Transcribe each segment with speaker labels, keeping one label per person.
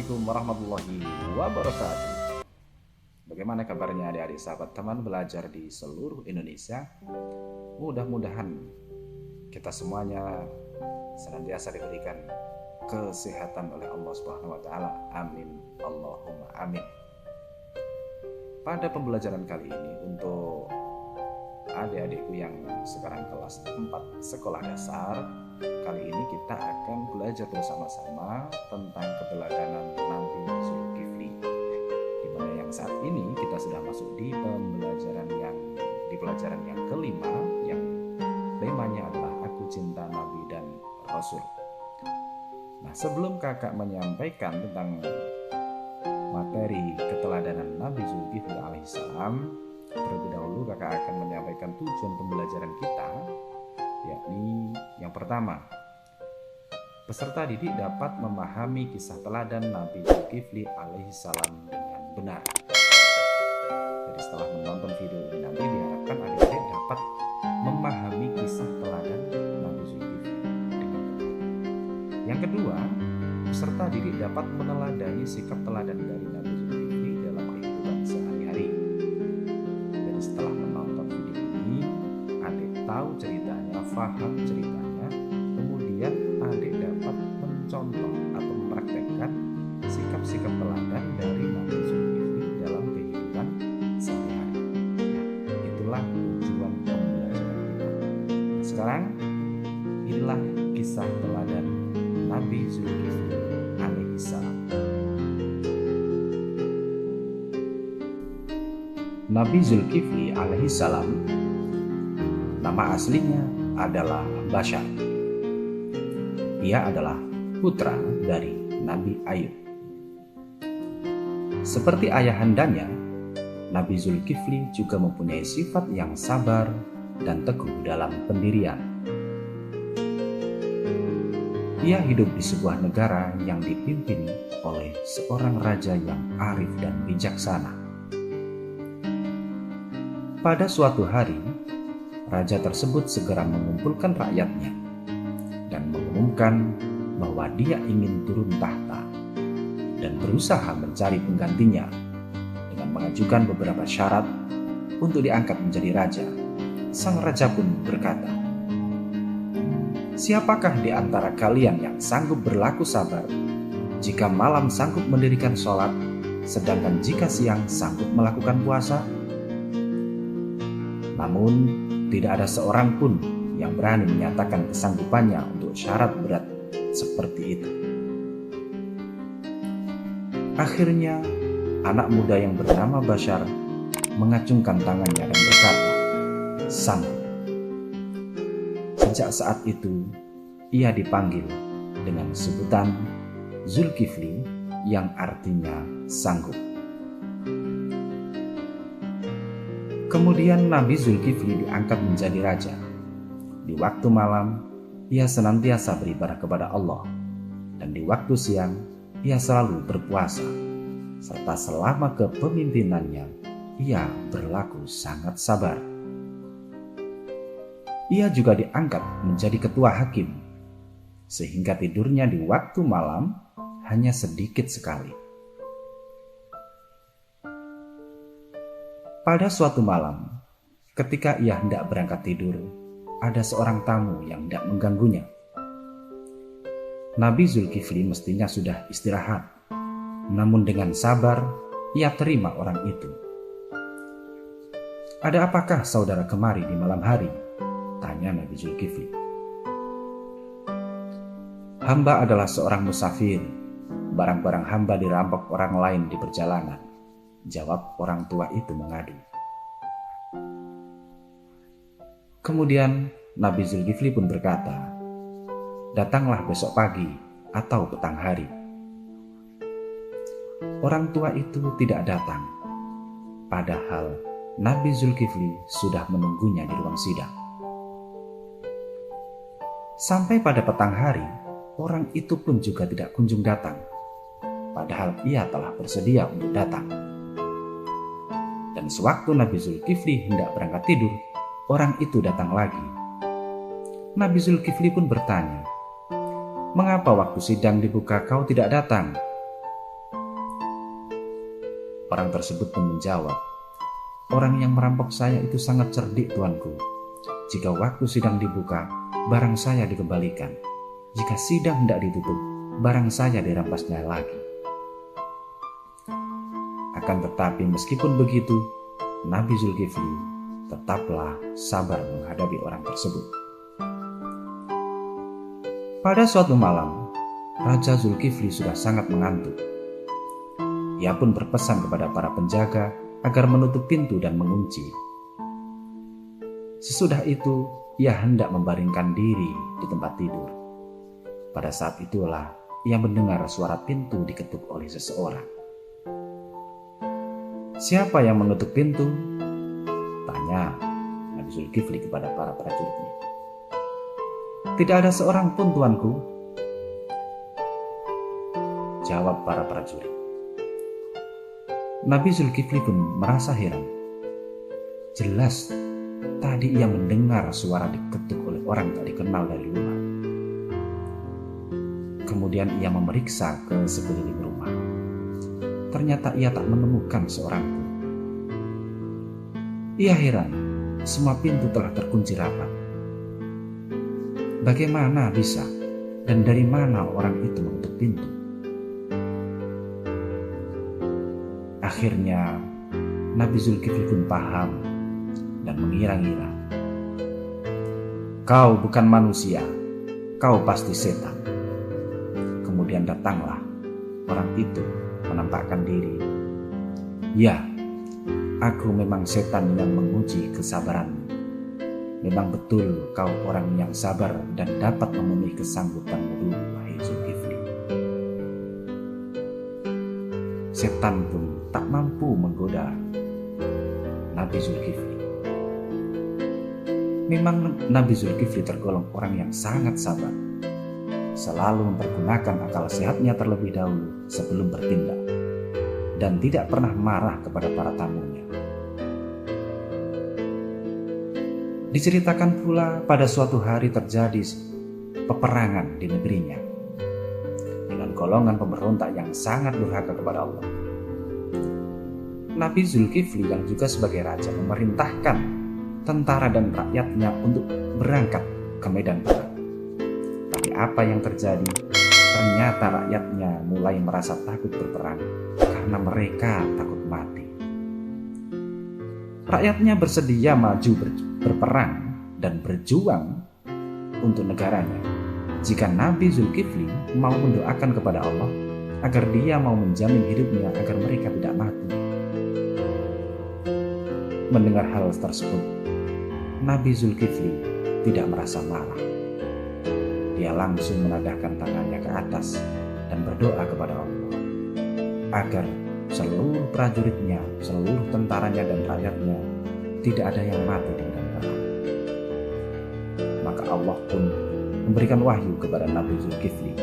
Speaker 1: Assalamualaikum warahmatullahi wabarakatuh. Bagaimana kabarnya adik-adik sahabat teman belajar di seluruh Indonesia? Mudah-mudahan kita semuanya senantiasa diberikan kesehatan oleh Allah Subhanahu wa taala. Amin. Allahumma amin. Pada pembelajaran kali ini untuk adik-adikku yang sekarang kelas 4 sekolah dasar, kali ini kita akan belajar bersama-sama tentang keteladanan Nabi Zulkifli, di mana yang saat ini kita sudah masuk di pelajaran yang kelima, yang temanya adalah Aku Cinta Nabi dan Rasul. Nah, sebelum kakak menyampaikan tentang materi keteladanan Nabi Zulkifli alaihissalam, terlebih dahulu kakak akan menyampaikan tujuan pembelajaran kita, yakni yang pertama, peserta didik dapat memahami kisah teladan Nabi Zulkifli alaihissalam dengan benar. Jadi setelah menonton video ini nanti diharapkan adik-adik dapat memahami kisah teladan Nabi Zulkifli dengan benar. Yang kedua, peserta didik dapat meneladani sikap teladan dari Nabi Zulkifli dalam kehidupan sehari-hari. Jadi setelah menonton video ini, adik tahu ceritanya, paham ceritanya, kemudian adik dapat mencontoh atau mempraktekkan sikap-sikap teladan dari Nabi Zulkifli dalam kehidupan sehari-hari. Nah, itulah tujuan pembelajaran kita. Nah, sekarang inilah kisah teladan Nabi Zulkifli alaihissalam. Nabi Zulkifli alaihissalam, nama aslinya adalah Bashar. Ia adalah putra dari Nabi Ayub. Seperti ayahandanya, Nabi Zulkifli juga mempunyai sifat yang sabar dan teguh dalam pendirian. Ia hidup di sebuah negara yang dipimpin oleh seorang raja yang arif dan bijaksana. Pada suatu hari, raja tersebut segera mengumpulkan rakyatnya dan mengumumkan bahwa dia ingin turun tahta dan berusaha mencari penggantinya dengan mengajukan beberapa syarat untuk diangkat menjadi raja. Sang raja pun berkata, "Siapakah di antara kalian yang sanggup berlaku sabar jika malam sanggup mendirikan sholat, sedangkan jika siang sanggup melakukan puasa?" Namun, tidak ada seorang pun yang berani menyatakan kesanggupannya untuk syarat berat seperti itu. Akhirnya, anak muda yang bernama Bashar mengacungkan tangannya dan berkata, "Sanggup." Sejak saat itu, ia dipanggil dengan sebutan Zulkifli yang artinya sanggup. Kemudian Nabi Zulkifli diangkat menjadi raja. Di waktu malam, ia senantiasa beribadah kepada Allah, dan di waktu siang, ia selalu berpuasa, serta selama kepemimpinannya, ia berlaku sangat sabar. Ia juga diangkat menjadi ketua hakim, sehingga tidurnya di waktu malam hanya sedikit sekali. Pada suatu malam, ketika ia hendak berangkat tidur, ada seorang tamu yang hendak mengganggunya. Nabi Zulkifli mestinya sudah istirahat, namun dengan sabar ia terima orang itu. "Ada apakah saudara kemari di malam hari?" tanya Nabi Zulkifli. "Hamba adalah seorang musafir. Barang-barang hamba dirampok orang lain di perjalanan," jawab orang tua itu mengadu. Kemudian Nabi Zulkifli pun berkata, "Datanglah besok pagi atau petang hari." Orang tua itu tidak datang, padahal Nabi Zulkifli sudah menunggunya di ruang sidang. Sampai pada petang hari, orang itu pun juga tidak kunjung datang, padahal ia telah bersedia untuk datang. Dan sewaktu Nabi Zulkifli hendak berangkat tidur, orang itu datang lagi. Nabi Zulkifli pun bertanya, "Mengapa waktu sidang dibuka kau tidak datang?" Orang tersebut pun menjawab, "Orang yang merampok saya itu sangat cerdik, tuanku. Jika waktu sidang dibuka, barang saya dikembalikan. Jika sidang tidak ditutup, barang saya dirampasnya lagi." Akan tetapi meskipun begitu, Nabi Zulkifli tetaplah sabar menghadapi orang tersebut. Pada suatu malam, Raja Zulkifli sudah sangat mengantuk. Ia pun berpesan kepada para penjaga agar menutup pintu dan mengunci. Sesudah itu, ia hendak membaringkan diri di tempat tidur. Pada saat itulah ia mendengar suara pintu diketuk oleh seseorang. "Siapa yang mengetuk pintu?" tanya Nabi Zulkifli kepada para prajuritnya. "Tidak ada seorang pun, tuanku," jawab para prajurit. Nabi Zulkifli pun merasa heran. Jelas tadi ia mendengar suara diketuk oleh orang tak dikenal dari luar. Kemudian ia memeriksa ke sekeliling rumah. Ternyata ia tak menemukan seorang pun. Ia heran, semua pintu telah terkunci rapat. Bagaimana bisa dan dari mana orang itu mengetuk pintu? Akhirnya Nabi Zulkifli pun paham dan mengira-ngira. "Kau bukan manusia, kau pasti setan." Kemudian datanglah orang itu menampakkan diri. "Ya, aku memang setan yang menguji kesabaranmu. Memang betul kau orang yang sabar dan dapat memenuhi kesanggupanmu dulu, wahai Zulkifli." Setan pun tak mampu menggoda Nabi Zulkifli. Memang Nabi Zulkifli tergolong orang yang sangat sabar, selalu mempergunakan akal sehatnya terlebih dahulu sebelum bertindak, dan tidak pernah marah kepada para tamunya. Diceritakan pula pada suatu hari terjadi peperangan di negerinya dengan golongan pemberontak yang sangat durhaka kepada Allah. Nabi Zulkifli yang juga sebagai raja memerintahkan tentara dan rakyatnya untuk berangkat ke medan perang. Tapi apa yang terjadi? Ternyata rakyatnya mulai merasa takut berperang karena mereka takut mati. Rakyatnya bersedia maju berperang dan berjuang untuk negaranya jika Nabi Zulkifli mau mendoakan kepada Allah agar dia mau menjamin hidupnya agar mereka tidak mati. Mendengar hal tersebut, Nabi Zulkifli tidak merasa marah. Dia langsung menadahkan tangannya ke atas dan berdoa kepada Allah agar seluruh prajuritnya, seluruh tentaranya dan rakyatnya tidak ada yang mati di medan perang. Maka Allah pun memberikan wahyu kepada Nabi Zulkifli.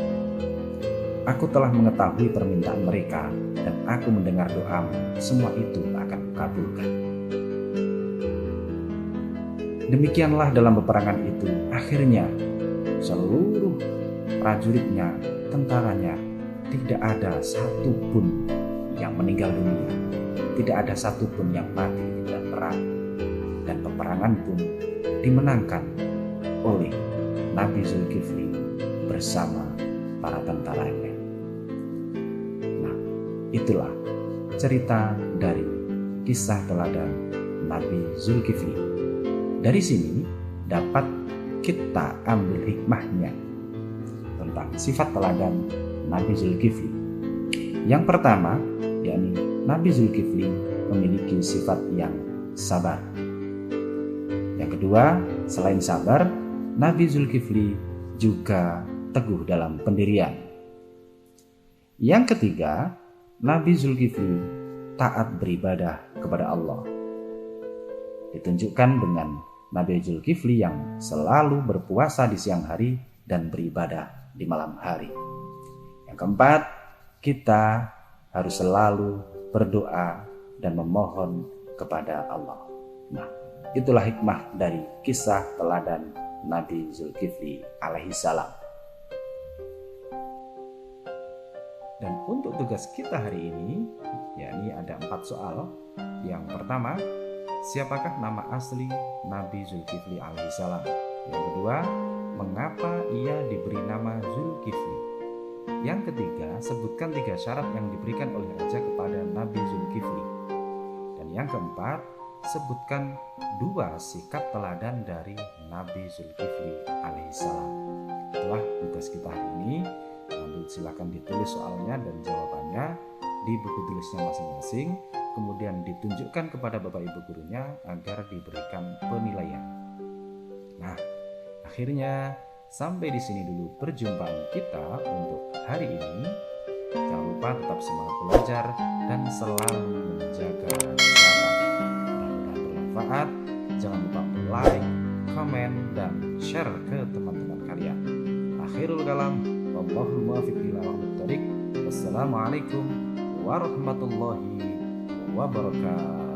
Speaker 1: "Aku telah mengetahui permintaan mereka dan aku mendengar doamu, semua itu akan kukabulkan." Demikianlah dalam peperangan itu, akhirnya seluruh prajuritnya, tentaranya, tidak ada satu pun yang meninggal dunia, tidak ada satu pun yang mati di medan perang, dan peperangan pun dimenangkan oleh Nabi Zulkifli bersama para tentaranya. Nah, itulah cerita dari kisah teladan Nabi Zulkifli. Dari sini dapat kita ambil hikmahnya tentang sifat teladan Nabi Zulkifli. Yang pertama, yakni Nabi Zulkifli memiliki sifat yang sabar. Yang kedua, selain sabar, Nabi Zulkifli juga teguh dalam pendirian. Yang ketiga, Nabi Zulkifli taat beribadah kepada Allah. Ditunjukkan dengan Nabi Zulkifli yang selalu berpuasa di siang hari dan beribadah di malam hari. Yang keempat, kita harus selalu berdoa dan memohon kepada Allah. Nah, itulah hikmah dari kisah teladan Nabi Zulkifli alaihissalam. Dan untuk tugas kita hari ini, yakni ada 4 soal. Yang pertama, siapakah nama asli Nabi Zulkifli alaihissalam? Yang kedua, mengapa ia diberi nama Zulkifli? Yang ketiga, sebutkan 3 syarat yang diberikan oleh raja kepada Nabi Zulkifli. Dan yang keempat, sebutkan 2 sikap teladan dari Nabi Zulkifli alaihissalam. Itulah tugas kita hari ini. Nanti silakan ditulis soalnya dan jawabannya di buku tulisnya masing-masing, kemudian ditunjukkan kepada Bapak Ibu gurunya agar diberikan penilaian. Nah, akhirnya sampai di sini dulu perjumpaan kita untuk hari ini. Jangan lupa tetap semangat belajar dan selalu menjaga kesehatan. Mudah-mudahan bermanfaat. Jangan lupa like, komen, dan share ke teman-teman kalian. Akhirul kalam, wallahul muwaffiq ila aqwamit thoriq. Wassalamualaikum warahmatullahi wabarakatuh.